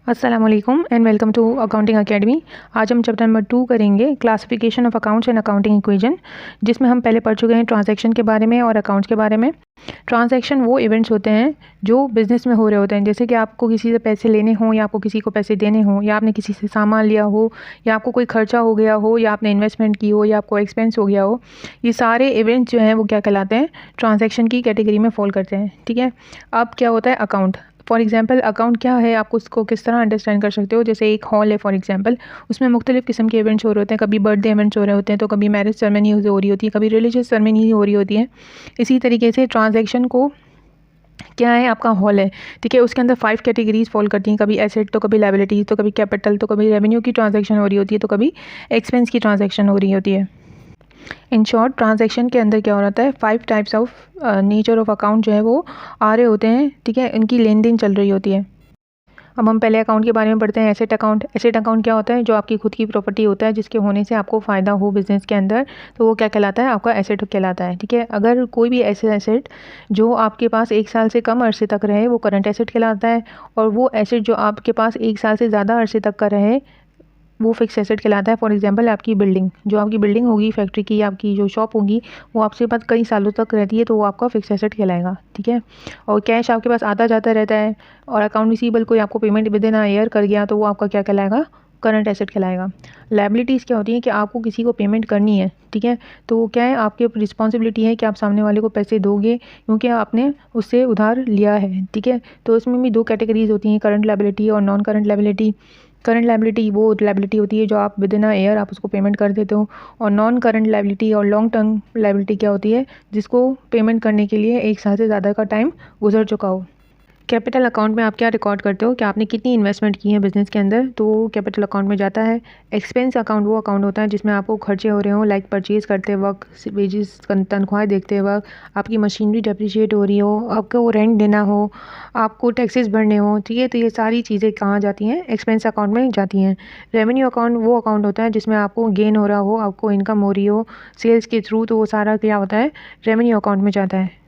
अस्सलाम वालेकुम and welcome to accounting academy. आज हम चैप्टर नंबर 2 करेंगे, classification of accounts and accounting equation, जिसमें हम पहले पढ़ चुके हैं ट्रांजैक्शन के बारे में और अकाउंट्स के बारे में। ट्रांजैक्शन वो इवेंट्स होते हैं जो बिज़नेस में हो रहे होते हैं, जैसे कि आपको किसी से पैसे लेने हों या आपको किसी को पैसे देने हों, या आपने किसी से सामान लिया हो, या आपको कोई खर्चा हो गया हो, या आपने इन्वेस्टमेंट की हो, या आपको एक्सपेंस हो गया हो। ये सारे इवेंट्स जो हैं वो क्या कहलाते हैं, ट्रांजैक्शन की कैटेगरी में फॉल करते हैं। ठीक है, अब क्या होता है अकाउंट। फॉर एग्जाम्पल अकाउंट क्या है, आप उसको किस तरह अंडरस्टैंड कर सकते हो। जैसे एक हॉल है फॉर एग्जाम्पल, उसमें मुख्तलिफ़ किस्म के इवेंट्स हो रहे होते हैं। कभी बर्थडे इवेंट्स हो रहे होते हैं, तो कभी मैरिज सेरेमनी हो रही होती है, कभी रिलीजियस सेरेमनी हो रही होती है। इसी तरीके से ट्रांजैक्शन को क्या है, आपका हॉल है, ठीक है, उसके अंदर 5 कैटेगरीज फॉल करती हैं। कभी एसेट, तो कभी लायबिलिटीज, तो कभी कैपिटल, तो कभी रेवेन्यू की ट्रांजैक्शन हो रही होती है, तो कभी एक्सपेंस की ट्रांजैक्शन हो रही होती है। इन शॉर्ट ट्रांजैक्शन के अंदर क्या हो रहा है, 5 types of nature of account जो है वो आ रहे होते हैं। ठीक है, इनकी लेन देन चल रही होती है। अब हम पहले अकाउंट के बारे में पढ़ते हैं, एसेट अकाउंट। एसेट अकाउंट क्या होता है, जो आपकी खुद की प्रॉपर्टी होता है, जिसके होने से आपको फ़ायदा हो बिज़नेस के अंदर, तो वो क्या कहलाता है, आपका एसेट कहलाता है। ठीक है, अगर कोई भी ऐसे एसेट जो आपके पास 1 साल से कम अरसे तक रहे, वो करंट एसेट कहलाता है। और वो एसेट जो आपके पास 1 साल से ज़्यादा अरसे तक का रहे, वो फिक्स एसेट कहलाता है। फॉर एग्जांपल आपकी बिल्डिंग, जो आपकी बिल्डिंग होगी फैक्ट्री की, आपकी जो शॉप होगी, वो आपके पास कई सालों तक रहती है, तो वो आपका फिक्स एसेट कहलाएगा। ठीक है, और कैश आपके पास आता जाता रहता है, और अकाउंट रिसीवेबल कोई आपको payment with in a year कर गया, तो वो आपका क्या कहलाएगा, करंट एसेट कहलाएगा। लायबिलिटीज़ क्या होती हैं कि आपको किसी को पेमेंट करनी है। ठीक है, तो वो क्या है, आपकी रिस्पॉन्सिबिलिटी है कि आप सामने वाले को पैसे दोगे, क्योंकि आपने उससे उधार लिया है। ठीक है, तो इसमें भी 2 कैटेगरीज होती हैं, करंट लायबिलिटी और non current liability. Current liability वो लायबिलिटी होती है जो आप विद इन अ ईयर आप उसको पेमेंट कर देते हो, और नॉन करंट लायबिलिटी और लॉन्ग टर्म लायबिलिटी क्या होती है, जिसको पेमेंट करने के लिए 1 साल से ज़्यादा का टाइम गुजर चुका हो। कैपिटल अकाउंट में आप क्या रिकॉर्ड करते हो कि आपने कितनी इन्वेस्टमेंट की है बिजनेस के अंदर, तो कैपिटल अकाउंट में जाता है। एक्सपेंस अकाउंट वो अकाउंट होता है जिसमें आपको खर्चे हो रहे हो, लाइक परचेज़ करते वक्त, वेजेस तनख्वाहें देखते वक्त, आपकी मशीनरी डेप्रिशिएट हो रही हो, आपको रेंट देना हो, आपको टैक्सेस भरने हो। ठीक है, तो ये सारी चीज़ें कहाँ जाती हैं, एक्सपेंस अकाउंट में जाती हैं। रेवेन्यू अकाउंट वो अकाउंट होता है जिसमें आपको गेन हो रहा हो, आपको इनकम हो रही हो सेल्स के थ्रू, तो वो सारा क्या होता है, रेवेन्यू अकाउंट में जाता है।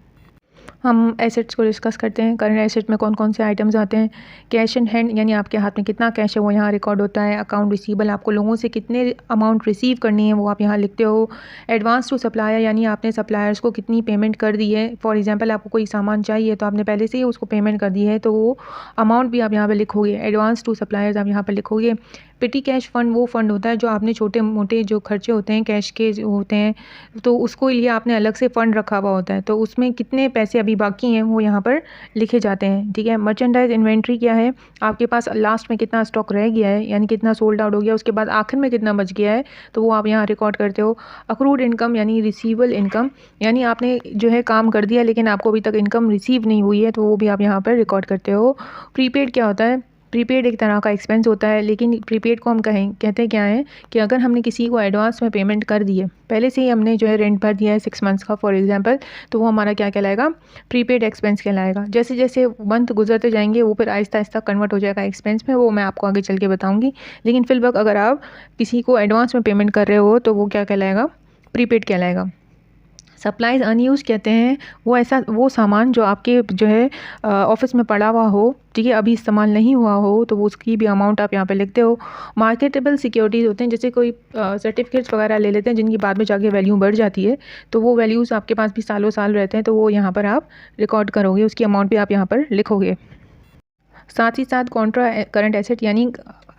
हम एसेट्स को डिस्कस करते हैं। करंट एसेट में कौन कौन से आइटम्स आते हैं। कैश इन हैंड, यानी आपके हाथ में कितना कैश है वो यहाँ रिकॉर्ड होता है। अकाउंट रिसीवेबल, आपको लोगों से कितने अमाउंट रिसीव करनी है वो आप यहाँ लिखते हो। एडवांस टू सप्लायर, यानी आपने सप्लायर्स को कितनी पेमेंट कर दी है। फॉर एग्जांपल आपको कोई सामान चाहिए तो आपने पहले से ही उसको पेमेंट कर दी है, तो वो अमाउंट भी आप यहाँ पर लिखोगे। एडवांस टू सप्लायर्स आप यहाँ पर लिखोगे। पेटी कैश फंड वो फंड होता है जो आपने छोटे मोटे जो खर्चे होते हैं कैश के जो होते हैं, तो उसको लिए आपने अलग से फ़ंड रखा हुआ होता है, तो उसमें कितने पैसे अभी बाकी हैं वो यहाँ पर लिखे जाते हैं। ठीक है, मर्चेंडाइज इन्वेंट्री क्या है, आपके पास लास्ट में कितना स्टॉक रह गया है, यानी कितना सोल्ड आउट हो गया, उसके बाद आखिर में कितना बच गया है, तो वो आप यहाँ रिकॉर्ड करते हो। अक्रूड इनकम, यानी रिसीवेबल इनकम, यानी आपने जो है काम कर दिया लेकिन आपको अभी तक इनकम रिसीव नहीं हुई है, तो वो भी आप यहाँ पर रिकॉर्ड करते हो। प्रीपेड क्या होता है, प्रीपेड एक तरह का एक्सपेंस होता है, लेकिन प्रीपेड को हम कहते हैं क्या है कि अगर हमने किसी को एडवांस में पेमेंट कर दी है, पहले से ही हमने जो है रेंट भर दिया है 6 मंथ्स का फॉर एग्जांपल, तो वो हमारा क्या कहलाएगा, प्रीपेड एक्सपेंस कहलाएगा। जैसे जैसे मंथ गुजरते जाएंगे वो फिर आहिस्ता आहिस्ता कन्वर्ट हो जाएगा एक्सपेंस में, वो मैं आपको आगे चल के बताऊँगी। लेकिन फिल वक्त अगर आप किसी को एडवांस में पेमेंट कर रहे हो तो वो क्या कहलाएगा, प्रीपेड कहलाएगा। सप्लाइज अनयूज कहते हैं वो सामान जो आपके जो है ऑफिस में पड़ा हुआ हो, ठीक है, अभी इस्तेमाल नहीं हुआ हो, तो वो उसकी भी अमाउंट आप यहाँ पे लिखते हो। मार्केटेबल सिक्योरिटीज़ होते हैं, जैसे कोई सर्टिफिकेट्स वगैरह ले लेते हैं जिनकी बाद में जाके वैल्यू बढ़ जाती है, तो वो वैल्यूज़ आपके पास भी सालों साल रहते हैं, तो वो यहाँ पर आप रिकॉर्ड करोगे, उसकी अमाउंट भी आप यहाँ पर लिखोगे। साथ ही साथ कॉन्ट्रा करंट एसेट, यानी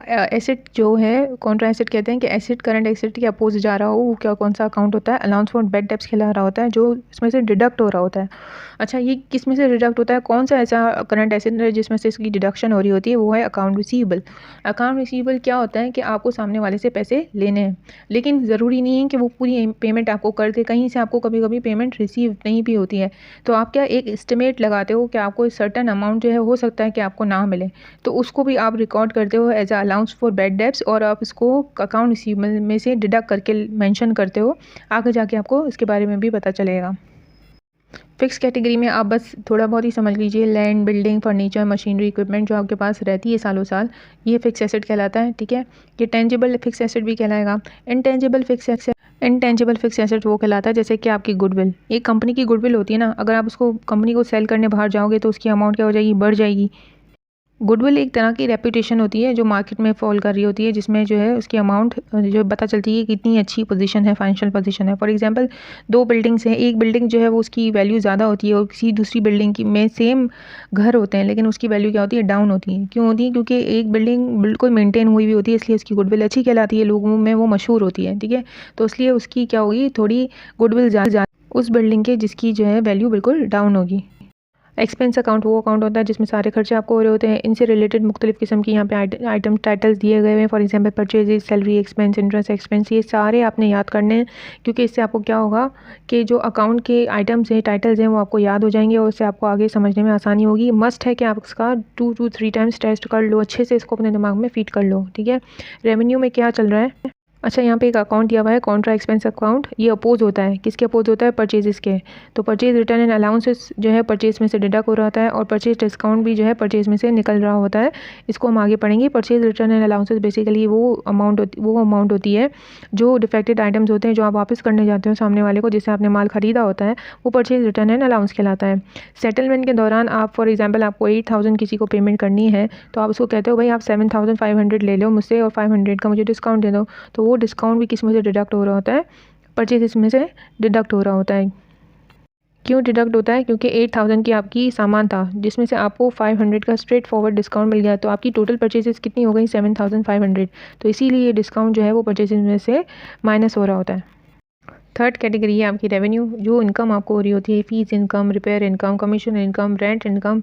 एसेट जो है कॉन्ट्रा एसेट कहते हैं कि एसेट करंट एसेट के अपोज जा रहा हो, वो क्या कौन सा अकाउंट होता है, अलाउंस फॉर बैड डेब्ट्स खिला रहा होता है, जो इसमें से डिडक्ट हो रहा होता है। अच्छा, ये किस में से डिडक्ट होता है, कौन सा ऐसा करंट एसेट है जिसमें से इसकी डिडक्शन हो रही होती है, वो है अकाउंट रिसीवेबल। अकाउंट रिसीवेबल क्या होता है कि आपको सामने वाले से पैसे लेने हैं, लेकिन ज़रूरी नहीं है कि वो पूरी पेमेंट आपको कर दे, कहीं से आपको कभी कभी पेमेंट रिसीव नहीं भी होती है, तो आप क्या एक एस्टिमेट लगाते हो कि आपको सर्टन अमाउंट जो है हो सकता है कि आपको ना मिले, तो उसको भी आप रिकॉर्ड करते हो as allowance for bad debts, और आप इसको अकाउंट रिसीवेबल में से डिडक्ट करके मेंशन करते हो। आगे जाके आपको इसके बारे में भी पता चलेगा। फिक्स कैटेगरी में आप बस थोड़ा बहुत ही समझ लीजिए, land, building, furniture, machinery, equipment जो आपके पास रहती है सालों साल, ये फिक्स एसेट कहलाता है। ठीक है, ये टेंजिबल फिक्स एसेट भी कहलाएगा। इनटेंजिबल फिक्स एसेट वो कहलाता है जैसे कि आपकी गुडविल, एक कंपनी की गुडविल होती है ना, अगर आप उसको कंपनी को सेल करने बाहर जाओगे तो उसकी अमाउंट क्या हो जाएगी, बढ़ जाएगी। गुडविल एक तरह की रेपुटेशन होती है जो मार्केट में फॉल कर रही होती है, जिसमें जो है उसकी अमाउंट जो पता चलती है कितनी अच्छी पोजीशन है, फाइनेंशियल पोजीशन है। फॉर एग्जांपल 2 बिल्डिंग्स हैं, एक बिल्डिंग जो है वो उसकी वैल्यू ज़्यादा होती है और किसी दूसरी बिल्डिंग की में सेम घर होते हैं लेकिन उसकी वैल्यू क्या होती है, डाउन होती है। क्यों होती है? क्योंकि एक बिल्डिंग बिल्कुल मेंटेन हुई हुई होती है, इसलिए उसकी गुडविल अच्छी कहलाती है, लोगों में वो मशहूर होती है। ठीक है, तो इसलिए उसकी क्या होगी, थोड़ी गुडविल ज़्यादा उस बिल्डिंग के जिसकी जो है वैल्यू बिल्कुल डाउन होगी। एक्सपेंस अकाउंट वो अकाउंट होता है जिसमें सारे खर्चे आपको हो रहे होते हैं। इनसे रिलेटेड मुख्तलिफ किस्म की यहाँ पे आइटम टाइटल्स दिए गए हैं। For example purchases, salary expense, interest expense, ये सारे आपने याद करने हैं, क्योंकि इससे आपको क्या होगा कि जो अकाउंट के आइटम्स हैं, टाइटल्स हैं, वो आपको याद हो जाएंगे और उससे आपको आगे समझने में आसानी होगी। मस्ट है कि आप इसका 2 to 3 टाइम्स टेस्ट कर लो, अच्छे से इसको अपने दिमाग में फीड कर लो। ठीक है, रेवेन्यू में क्या चल रहा है। अच्छा, यहाँ पे एक अकाउंट दिया हुआ है, कॉन्ट्रा एक्सपेंस अकाउंट। ये अपोज होता है, किसके अपोज होता है, परचेजेस के। तो परचेज रिटर्न एंड अलाउंसेस जो है परचेज में से डिडक्ट हो रहा होता है और परचेज डिस्काउंट भी जो है परचेज में से निकल रहा होता है। इसको हम आगे पढ़ेंगे। Purchase return and allowances basically वो अमाउंट होती है जो डिफेक्टेड आइटम्स होते हैं, जो आप वापस करने जाते हो सामने वाले को, जिससे आपने माल खरीदा होता है, वो परचेज रिटर्न एंड अलाउंस कहलाता है। सेटलमेंट के दौरान आप फॉर एग्जाम्पल आपको 8,000 किसी को पेमेंट करनी है, तो आप उसको कहते हो भाई आप 7,500 ले लो मुझसे और 500 का मुझे डिस्काउंट दे दो। तो वो डिस्काउंट भी किस में से डिडक्ट हो रहा होता है, परचेज में से डिडक्ट हो रहा होता है। क्यों डिडक्ट होता है? क्योंकि 8,000 की आपकी सामान था जिसमें से आपको 500 का स्ट्रेट फॉरवर्ड डिस्काउंट मिल गया, तो आपकी टोटल परचेजेस कितनी हो गई, 7,500। तो इसीलिए ये डिस्काउंट जो है वो परचेजेस में से माइनस हो रहा होता है। थर्ड कैटेगरी है आपकी रेवेन्यू, जो इनकम आपको हो रही होती है, fees income, repair income, commission income, rent income,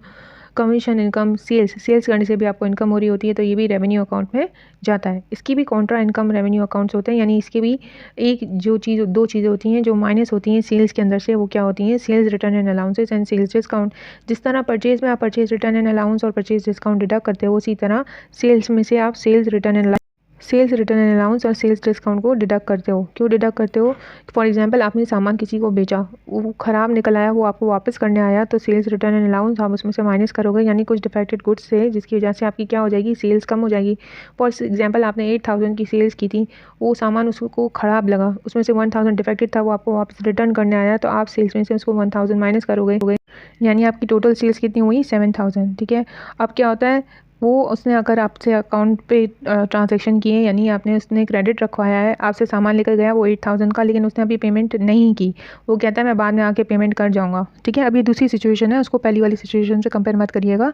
commission income, sales करने से भी आपको इनकम हो रही होती है, तो ये भी रेवेन्यू अकाउंट में जाता है। इसकी भी कॉन्ट्रा इनकम रेवेन्यू अकाउंट्स होते हैं, यानी इसके भी दो चीज़ें होती हैं जो माइनस होती हैं सेल्स के अंदर से, वो क्या होती हैं, sales return and allowances and sales discount. जिस तरह परचेज में आप परचेज रिटर्न एंड अलाउंस और परचेज डिस्काउंट डिडक्ट करते हो, उसी तरह सेल्स में से आप सेल्स रिटर्न एंड अलाउंस और सेल्स डिस्काउंट को डिडक्ट करते हो। क्यों डिडक्ट करते हो? फॉर एग्जांपल आपने सामान किसी को बेचा, वो ख़राब निकल आया, वो आपको वापस करने आया, तो सेल्स रिटर्न एंड अलाउंस आप उसमें से माइनस करोगे, यानी कुछ डिफेक्टेड गुड्स से, जिसकी वजह से आपकी क्या हो जाएगी, सेल्स कम हो जाएगी। फॉर एग्जांपल आपने 8,000 की सेल्स की थी, वो सामान उसको ख़राब लगा, उसमें से 1,000 डिफेक्टेड था, वो आपको वापस रिटर्न करने आया, तो आप सेल्स में से उसको 1,000 माइनस करोगे, यानी आपकी टोटल सेल्स कितनी हुई, 7,000। ठीक है, अब क्या होता है, वो उसने अगर आपसे अकाउंट पे ट्रांजैक्शन किए, यानी आपने उसने क्रेडिट रखवाया है, आपसे सामान लेकर गया वो 8,000 का, लेकिन उसने अभी पेमेंट नहीं की, वो कहता है मैं बाद में आके पेमेंट कर जाऊंगा। ठीक है, अभी दूसरी सिचुएशन है, उसको पहली वाली सिचुएशन से कंपेयर मत करिएगा।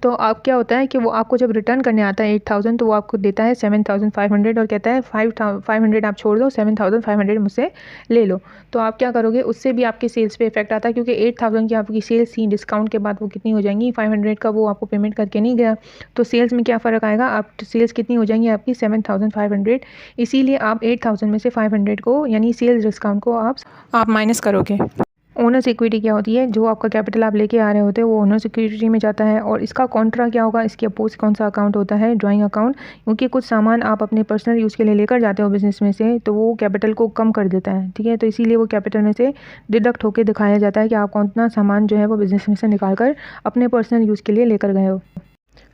तो आप क्या होता है कि वो आपको जब रिटर्न करने आता है 8,000, तो वो आपको देता है 7,500 और कहता है 500 आप छोड़ दो, 7,500 मुझसे ले लो। तो आप क्या करोगे, उससे भी आपके सेल्स पे इफेक्ट आता है, क्योंकि 8,000 की आपकी सेल्स थी, डिस्काउंट के बाद वो कितनी हो जाएंगी, 500 का वो आपको पेमेंट करके नहीं गया, तो सेल्स में क्या फ़र्क आएगा, आप सेल्स कितनी हो जाएंगी आपकी, 7,500। इसीलिए आप 8,000 में से 500 को, यानी सेल्स डिस्काउंट को आप माइनस करोगे। ओनर्स इक्विटी क्या होती है, जो आपका कैपिटल आप लेके आ रहे होते हैं वो ओनर्स इक्विटी में जाता है। और इसका कॉन्ट्रा क्या होगा, इसके अपोज कौन सा अकाउंट होता है, ड्राइंग अकाउंट। क्योंकि कुछ सामान आप अपने पर्सनल यूज़ के लिए लेकर जाते हो बिजनेस में से, तो वो कैपिटल को कम कर देता है। ठीक है, तो इसीलिए वो कैपिटल में से डिडक्ट होकर दिखाया जाता है कि आप कितना सामान जो है वो बिजनेस में से निकाल कर अपने पर्सनल यूज़ के लिए लेकर गए हो।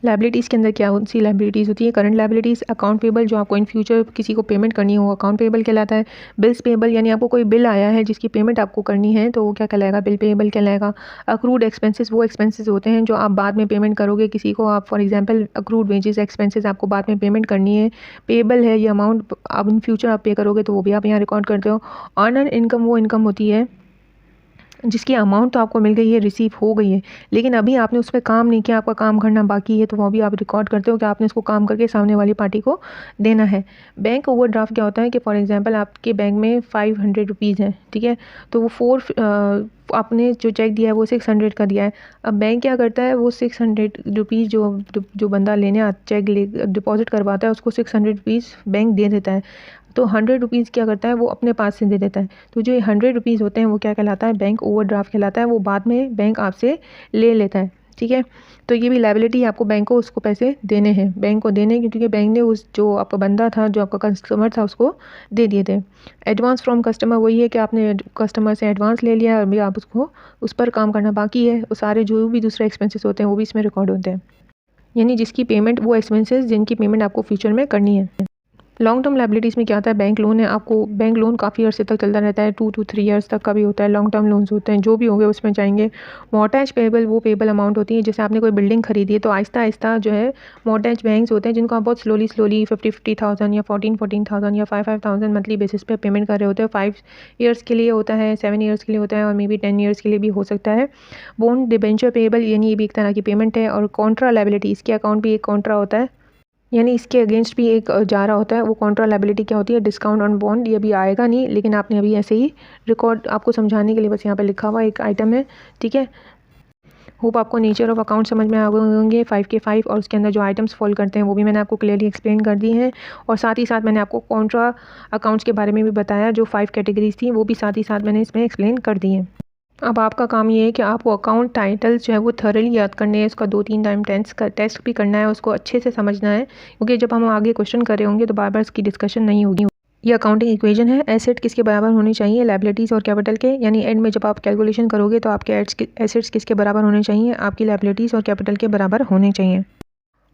लाइबिलिटीज़ के अंदर क्या सी लाइबिलिटीज़ होती है, करंट लाइबिलिटीज़, अकाउंट पेबल, जो आपको इन फ्यूचर किसी को पेमेंट करनी हो अकाउंट पेबल कहलाता है। बिल्स पेबल, यानी आपको कोई बिल आया है जिसकी पेमेंट आपको करनी है, तो वो क्या कहलाएगा, बिल पेबल कहलाएगा। अक्रूड एक्सपेंसेस, वो एक्सपेंसेस होते हैं जो आप बाद में पेमेंट करोगे किसी को, आप for example accrued wages expenses आपको बाद में पेमेंट करनी है, पेबल है ये अमाउंट, अब इन फ्यूचर आप पे करोगे, तो वो भी आप यहाँ रिकॉर्ड करते हो। अर्नड इनकम, वो इनकम होती है जिसकी अमाउंट तो आपको मिल गई है, रिसीव हो गई है, लेकिन अभी आपने उस पर काम नहीं किया, आपका काम करना बाकी है, तो वो भी आप रिकॉर्ड करते हो कि आपने इसको काम करके सामने वाली पार्टी को देना है। बैंक ओवरड्राफ्ट क्या होता है कि फॉर एग्जांपल आपके बैंक में 500 रुपीज़ हैं, ठीक है, तो वो आपने जो चेक दिया है वो 600 का दिया है। अब बैंक क्या करता है, वो 600 रुपीज़ जो बंदा लेने चेक ले डिपॉजिट करवाता है, उसको 600 रुपीज़ बैंक दे देता है। तो 100 रुपीज़ क्या करता है, वो अपने पास से दे देता है। तो जो 100 रुपीज़ होते हैं वो क्या कहलाता है, बैंक ओवरड्राफ्ट कहलाता है, वो बाद में बैंक आपसे ले लेता है। ठीक है, तो ये भी लायबिलिटी आपको बैंक को उसको पैसे देने हैं, बैंक को देने, क्योंकि बैंक ने उस जो आपका बंदा था, जो आपका कस्टमर था, उसको दे दिए थे। एडवांस फ्रॉम कस्टमर, वही है कि आपने कस्टमर से एडवांस ले लिया, अभी आप उसको उस पर काम करना बाकी है। वो सारे जो भी दूसरे एक्सपेंसेस होते हैं वो भी इसमें रिकॉर्ड होते हैं, यानी जिसकी पेमेंट, वो एक्सपेंसेस जिनकी पेमेंट आपको फ्यूचर में करनी है। लॉन्ग टर्म लायबिलिटीज़ में क्या होता है, बैंक लोन है, आपको बैंक लोन काफ़ी अर्से तक चलता रहता है, 2 to 3 ईयर्स तक का भी होता है। लॉन्ग टर्म लोन्स होते हैं, जो भी होंगे उसमें जाएंगे। मॉर्टगेज पेएबल वो पेएबल अमाउंट होती है, जैसे आपने कोई बिल्डिंग खरीदी है तो आहिस्ता आहिस्ता जो है मॉर्टगेज बैंक्स होते हैं जिनको आप बहुत स्लोली 50,000 या 14,000 या 5,000 मंथली बेसिस पे पेमेंट कर रहे होते हैं। 5 ईयर्स के लिए होता है, 7 ईयर्स के लिए होता है और मे बी 10 ईयर्स के लिए भी हो सकता है। बॉन्ड डिबेंचर पेएबल यानी ये भी एक तरह की पेमेंट है। और कॉन्ट्रा लायबिलिटी, इसके अकाउंट भी एक कॉन्ट्रा होता है, यानी इसके अगेंस्ट भी एक जा रहा होता है। वो कॉन्ट्रा लायबिलिटी क्या होती है, डिस्काउंट ऑन बॉन्ड। ये भी आएगा नहीं, लेकिन आपने अभी ऐसे ही रिकॉर्ड आपको समझाने के लिए बस यहाँ पे लिखा हुआ एक आइटम है, ठीक है। होप आपको नेचर ऑफ अकाउंट समझ में आ गए होंगे 5 के 5, और उसके अंदर जो आइटम्स फॉल करते हैं वो भी मैंने आपको क्लियरली एक्सप्लेन कर दी हैं। और साथ ही साथ मैंने आपको कॉन्ट्रा अकाउंट्स के बारे में भी बताया, जो 5 कैटेगरीज थी वो भी साथ ही साथ मैंने इसमें एक्सप्लेन कर दी हैं। अब आपका काम ये है कि आपको अकाउंट टाइटल्स जो है वो थॉरली याद करने हैं, उसका 2-3 टाइम टेस्ट भी करना है, उसको अच्छे से समझना है, क्योंकि जब हम आगे क्वेश्चन कर रहे होंगे तो बार बार इसकी डिस्कशन नहीं होगी। ये अकाउंटिंग इक्वेशन है, एसेट किसके बराबर होने चाहिए, लायबिलिटीज़ और कैपिटल के, यानी एंड में जब आप कैलकुलेशन करोगे तो आपके एसेट्स किसके बराबर होने चाहिए, आपकी लायबिलिटीज़ और कैपिटल के बराबर होने चाहिए।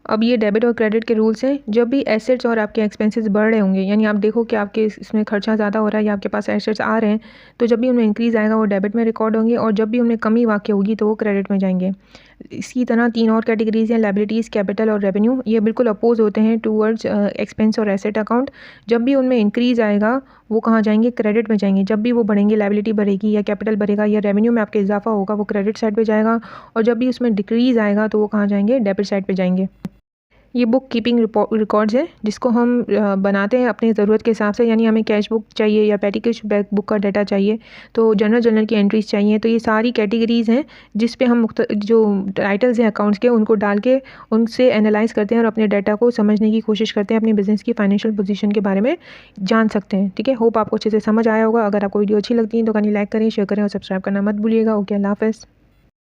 अब ये डेबिट और क्रेडिट के रूल्स हैं। जब भी एसेट्स और आपके एक्सपेंसेस बढ़ रहे होंगे, यानी आप देखो कि आपके इसमें खर्चा ज़्यादा हो रहा है या आपके पास एसेट्स आ रहे हैं, तो जब भी उनमें इंक्रीज़ आएगा वो डेबिट में रिकॉर्ड होंगे, और जब भी उनमें कमी वाक़ई होगी तो वो क्रेडिट में जाएंगे। इसी तरह 3 और कैटेगरीज हैं, लायबिलिटीज़, कैपिटल और रेवेन्यू। ये बिल्कुल अपोज होते हैं टूवर्ड्स एक्सपेंस और एसेट अकाउंट। जब भी उनमें इंक्रीज़ आएगा वो कहाँ जाएंगे, क्रेडिट में जाएंगे। जब भी वो बढ़ेंगे, लायबिलिटी बढ़ेगी या कैपिटल बढ़ेगा या रेवेन्यू में आपके इजाफा होगा, वो क्रेडिट साइड पे जाएगा। और जब भी उसमें डिक्रीज़ आएगा तो वो कहाँ जाएंगे, डेबिट साइड पे जाएंगे। ये बुक कीपिंग रिकॉर्ड्स है, जिसको हम बनाते हैं अपनी ज़रूरत के हिसाब से, यानी हमें कैश बुक चाहिए या पेटी कैश बुक का डाटा चाहिए, तो जर्नल की एंट्रीज चाहिए, तो ये सारी कैटेगरीज़ हैं जिस पे हम जो टाइटल्स हैं अकाउंट्स के उनको डाल के उनसे एनालाइज करते हैं और अपने डाटा को समझने की कोशिश करते हैं, अपने बिजनेस की फाइनेंशियल पोजीशन के बारे में जान सकते हैं, ठीक है। होप आपको अच्छे से समझ आया होगा। अगर आपको वीडियो अच्छी लगती है तो कहीं लाइक करें, शेयर करें और सब्सक्राइब करना मत भूलिएगा। ओके, अल्लाह हाफ़िज़।